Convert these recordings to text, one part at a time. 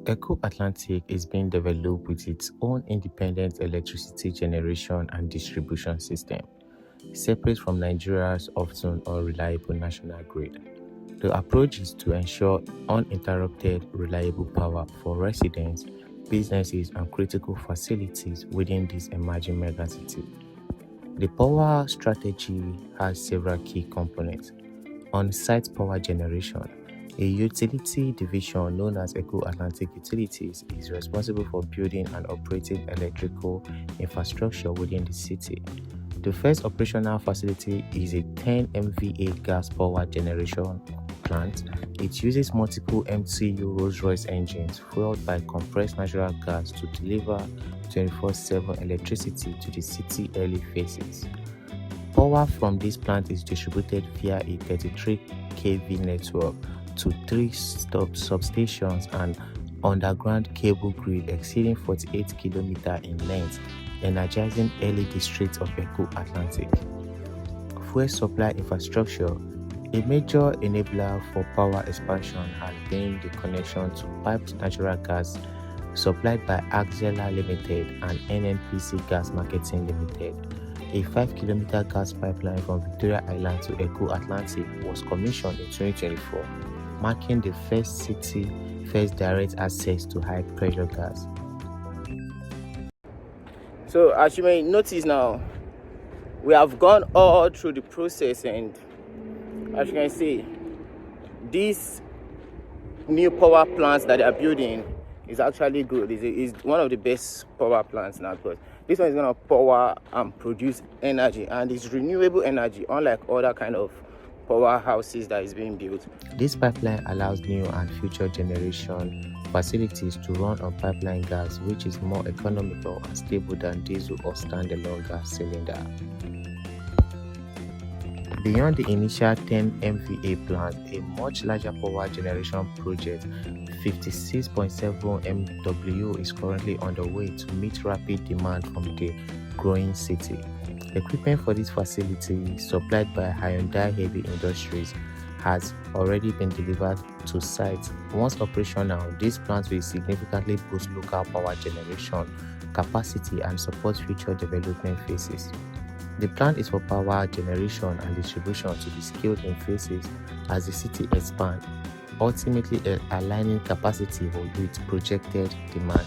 Eko Atlantic is being developed with its own independent electricity generation and distribution system, separate from Nigeria's often unreliable national grid. The approach is to ensure uninterrupted, reliable power for residents, businesses, and critical facilities within this emerging megacity. The power strategy has several key components. On-site power generation. A utility division known as Eko Atlantic Utilities is responsible for building and operating electrical infrastructure within the city. The first operational facility is a 10 MVA gas power generation plant. It uses multiple MTU Rolls-Royce engines fueled by compressed natural gas to deliver 24/7 electricity to the city early phases. Power from this plant is distributed via a 33 kV network to 3 substations and underground cable grid exceeding 48 km in length, energizing early districts of Eko Atlantic. Fuel supply infrastructure. A major enabler for power expansion has been the connection to piped natural gas supplied by Axela Limited and NNPC Gas Marketing Limited. A 5-kilometer gas pipeline from Victoria Island to Eko Atlantic was commissioned in 2024, marking the first direct access to high-pressure gas. So as you may notice now, we have gone all through the process, and as you can see, these new power plants that they are building is actually good. It's one of the best power plants now, because this one is going to power and produce energy, and it's renewable energy, unlike other kind of powerhouses that is being built. This pipeline allows new and future generation facilities to run on pipeline gas, which is more economical and stable than diesel or standalone gas cylinder. Beyond the initial 10 MVA plant, a much larger power generation project, 56.7 MW, is currently underway to meet rapid demand from the growing city. Equipment for this facility, supplied by Hyundai Heavy Industries, has already been delivered to site. Once operational, this plant will significantly boost local power generation capacity and support future development phases. The plant is for power generation and distribution to be scaled in phases as the city expands, ultimately aligning capacity with projected demand.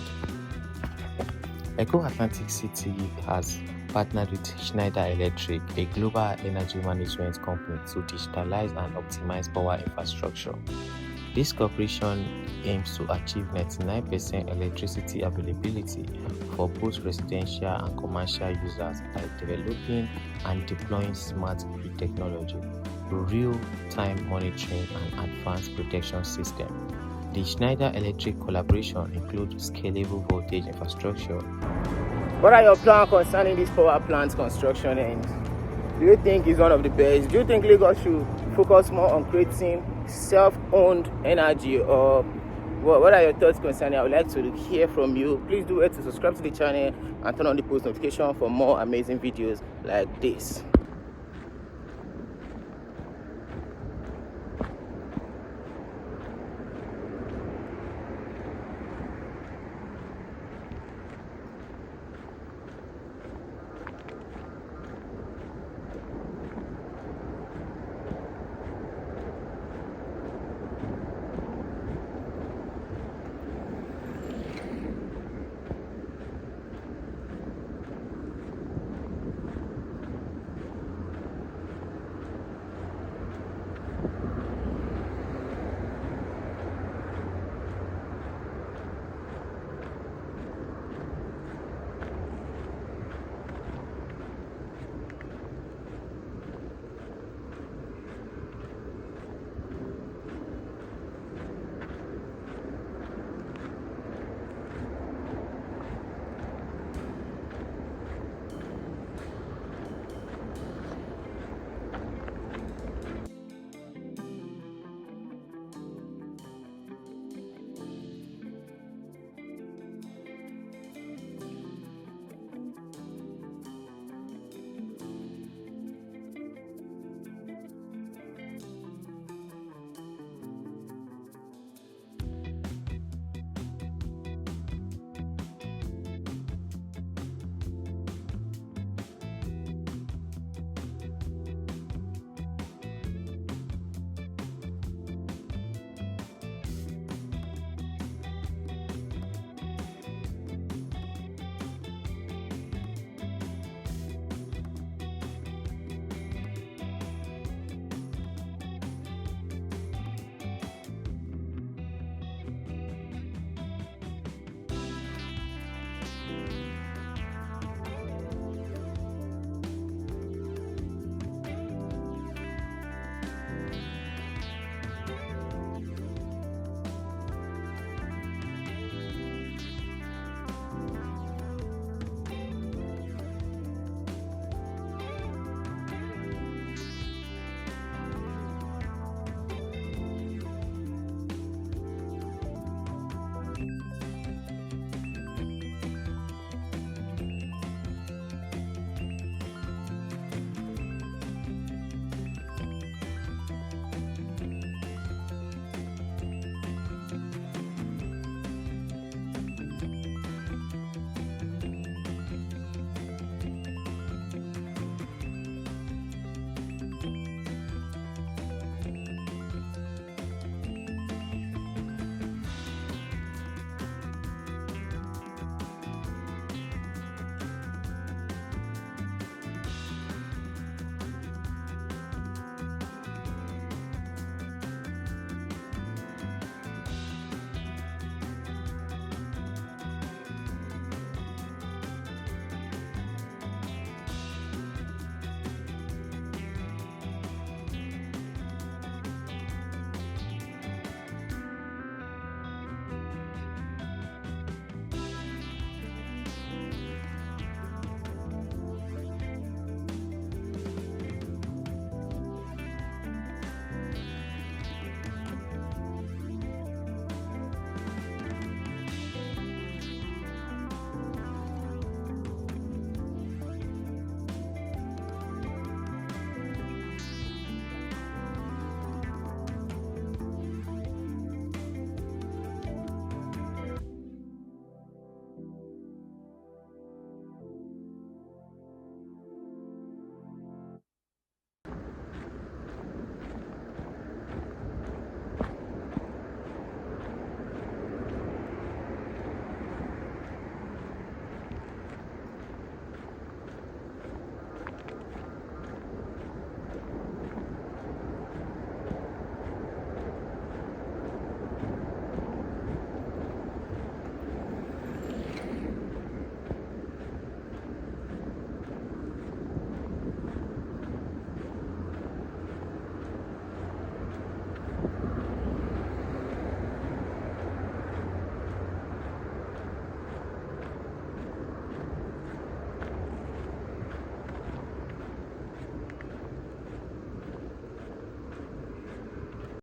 Eko Atlantic City has partnered with Schneider Electric, a global energy management company, to digitalize and optimize power infrastructure. This cooperation aims to achieve 99% electricity availability for both residential and commercial users by developing and deploying smart grid technology, real-time monitoring, and advanced protection systems. The Schneider Electric collaboration includes scalable voltage infrastructure. What are your plans concerning this power plant construction, and do you think it's one of the best? Do you think Lagos should focus more on creating self-owned energy, or what are your thoughts concerning? I would like to hear from you. Please do it to subscribe to the channel and turn on the post notification for more amazing videos like this.